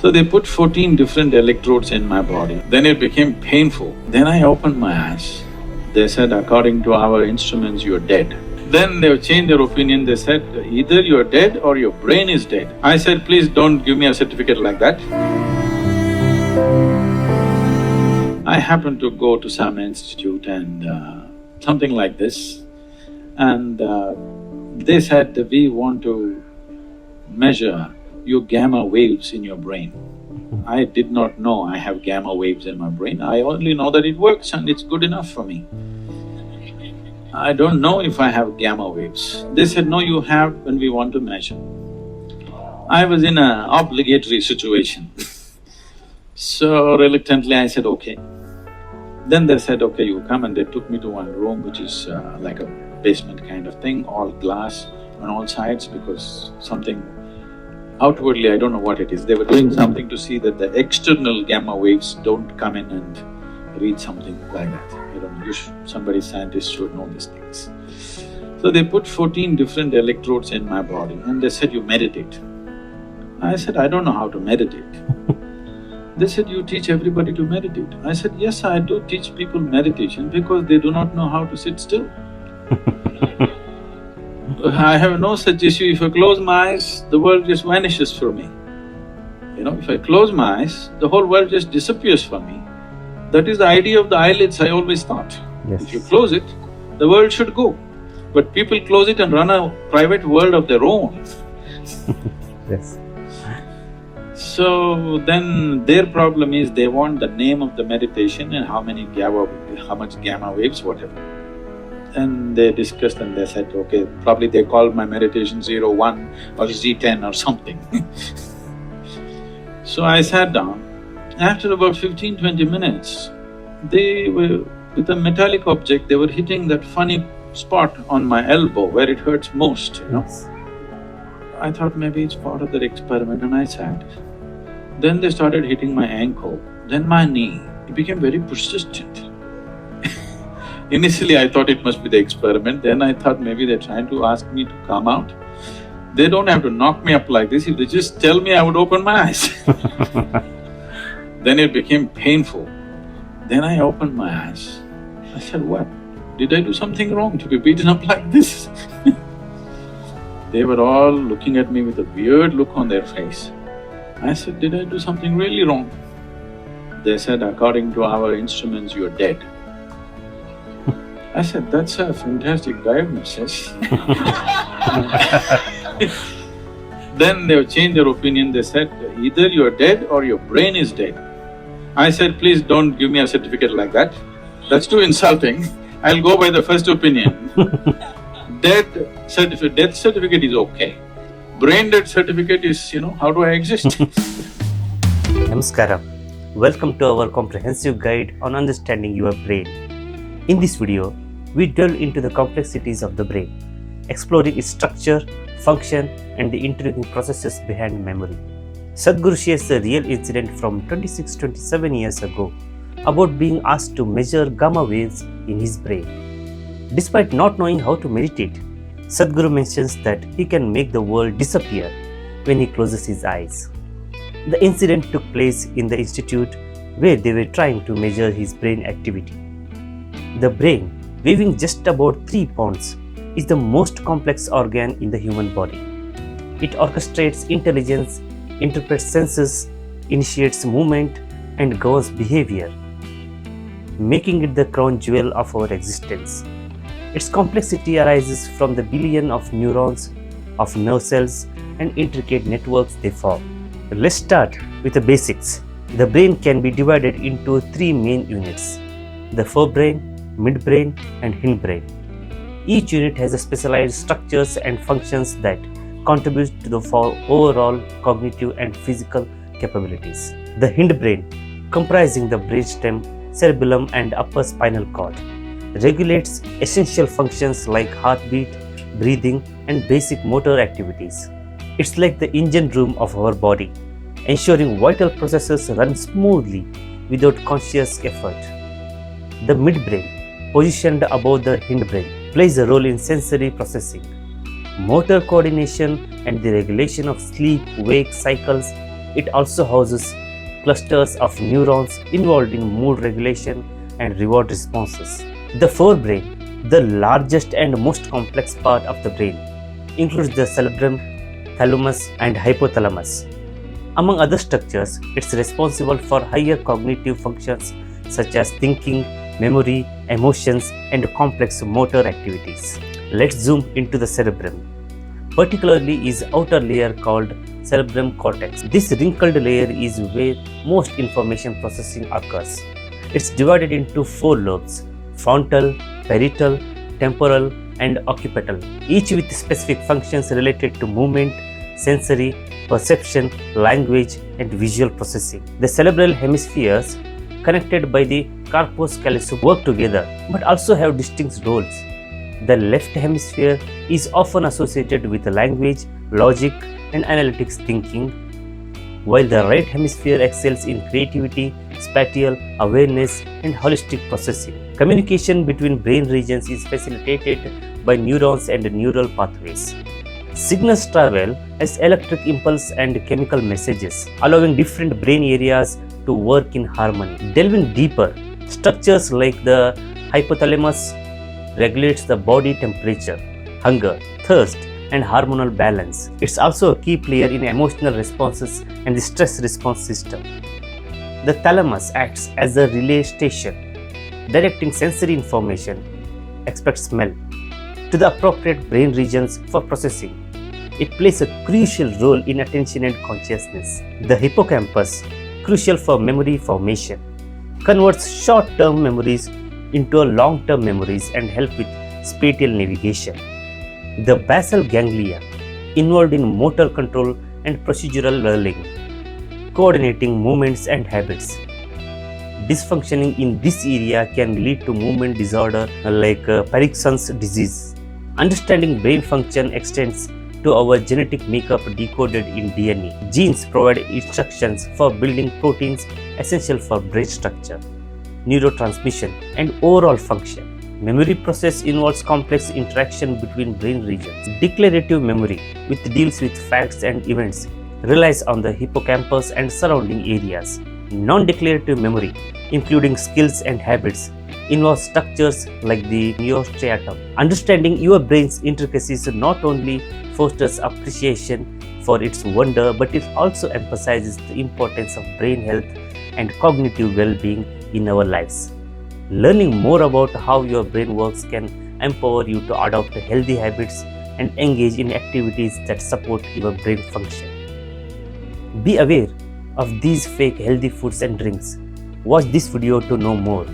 So they put 14 different electrodes in my body. Then it became painful. Then I opened my eyes. They said, according to our instruments, you're dead. Then they changed their opinion, they said, either you're dead or your brain is dead. I said, please don't give me a certificate like that. I happened to go to some institute and something like this, and they said, we want to measure your gamma waves in your brain. I did not know I have gamma waves in my brain, I only know that it works and it's good enough for me. I don't know if I have gamma waves. They said, no, you have when we want to measure. I was in an obligatory situation so reluctantly I said, okay. Then they said, okay, you come, and they took me to one room which is like a basement kind of thing, all glass on all sides, because something outwardly, I don't know what it is, they were doing something to see that the external gamma waves don't come in and read something like that. I don't know, somebody scientist should know these things. So they put 14 different electrodes in my body and they said, you meditate. I said, I don't know how to meditate. They said, you teach everybody to meditate. I said, yes, I do teach people meditation because they do not know how to sit still. I have no such issue. If I close my eyes, the world just vanishes for me. You know, if I close my eyes, the whole world just disappears for me. That is the idea of the eyelids, I always thought. Yes. If you close it, the world should go. But people close it and run a private world of their own. Yes. So then their problem is they want the name of the meditation and how much gamma waves, whatever. And they discussed and they said, okay, probably they called my meditation 01 or Z10 or something. So I sat down. After about 15-20 minutes, they were… with a metallic object, they were hitting that funny spot on my elbow where it hurts most, you know. Yes. I thought maybe it's part of their experiment and I sat. Then they started hitting my ankle, then my knee. It became very persistent. Initially I thought it must be the experiment, then I thought maybe they're trying to ask me to come out. They don't have to knock me up like this, if they just tell me, I would open my eyes. Then it became painful. Then I opened my eyes. I said, what? Did I do something wrong to be beaten up like this? They were all looking at me with a weird look on their face. I said, did I do something really wrong? They said, according to our instruments, you're dead. I said, that's a fantastic diagnosis. Then they changed their opinion, they said, either you're dead or your brain is dead. I said, please don't give me a certificate like that. That's too insulting. I'll go by the first opinion. Death certificate is okay. Brain dead certificate is, how do I exist? Namaskaram. Welcome to our comprehensive guide on understanding your brain. In this video, we delve into the complexities of the brain, exploring its structure, function, and the intriguing processes behind memory. Sadhguru shares a real incident from 26-27 years ago about being asked to measure gamma waves in his brain. Despite not knowing how to meditate, Sadhguru mentions that he can make the world disappear when he closes his eyes. The incident took place in the institute where they were trying to measure his brain activity. The brain, weighing just about 3 pounds, is the most complex organ in the human body. It orchestrates intelligence, interprets senses, initiates movement, and governs behavior, making it the crown jewel of our existence. Its complexity arises from the billion of neurons, of nerve cells, and intricate networks they form. Let's start with the basics. The brain can be divided into 3 main units: the forebrain, midbrain, and hindbrain. Each unit has a specialized structures and functions that contribute to the overall cognitive and physical capabilities. The hindbrain, comprising the brainstem, cerebellum, and upper spinal cord, regulates essential functions like heartbeat, breathing, and basic motor activities. It's like the engine room of our body, ensuring vital processes run smoothly without conscious effort. The midbrain, positioned above the hindbrain, plays a role in sensory processing, motor coordination, and the regulation of sleep-wake cycles It also houses clusters of neurons involved in mood regulation and reward responses. The forebrain, the largest and most complex part of the brain, includes the cerebrum, thalamus, and hypothalamus. Among other structures, it's responsible for higher cognitive functions such as thinking, memory, emotions, and complex motor activities. Let's zoom into the cerebrum, particularly its outer layer called cerebrum cortex. This wrinkled layer is where most information processing occurs. It's divided into 4 lobes: frontal, parietal, temporal, and occipital, each with specific functions related to movement, sensory, perception, language, and visual processing. The cerebral hemispheres, connected by the corpus callosum, work together but also have distinct roles. The left hemisphere is often associated with language, logic, and analytics thinking, while the right hemisphere excels in creativity, spatial awareness, and holistic processing. Communication between brain regions is facilitated by neurons and neural pathways. Signals travel as electric impulse and chemical messages, allowing different brain areas to work in harmony. Delving deeper, structures like the hypothalamus regulates the body temperature, hunger, thirst, and hormonal balance. It's also a key player in emotional responses and the stress response system. The thalamus acts as a relay station, directing sensory information, expect smell, to the appropriate brain regions for processing. It plays a crucial role in attention and consciousness. The hippocampus, crucial for memory formation, converts short-term memories into long-term memories and help with spatial navigation. The basal ganglia, involved in motor control and procedural learning, coordinating movements and habits. Dysfunctioning in this area can lead to movement disorder like Parkinson's disease. Understanding brain function extends to our genetic makeup decoded in DNA. Genes provide instructions for building proteins essential for brain structure, neurotransmission, and overall function. Memory process involves complex interaction between brain regions. Declarative memory, which deals with facts and events, relies on the hippocampus and surrounding areas. Non-declarative memory, including skills and habits, involves structures like the neostriatum. Understanding your brain's intricacies not only fosters appreciation for its wonder, but it also emphasizes the importance of brain health and cognitive well-being in our lives. Learning more about how your brain works can empower you to adopt healthy habits and engage in activities that support your brain function. Be aware of these fake healthy foods and drinks. Watch this video to know more.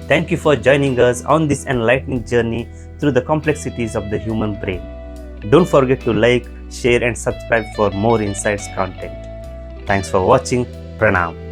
Thank you for joining us on this enlightening journey through the complexities of the human brain. Don't forget to like, share, and subscribe for more insights content. Thanks for watching. Pranam.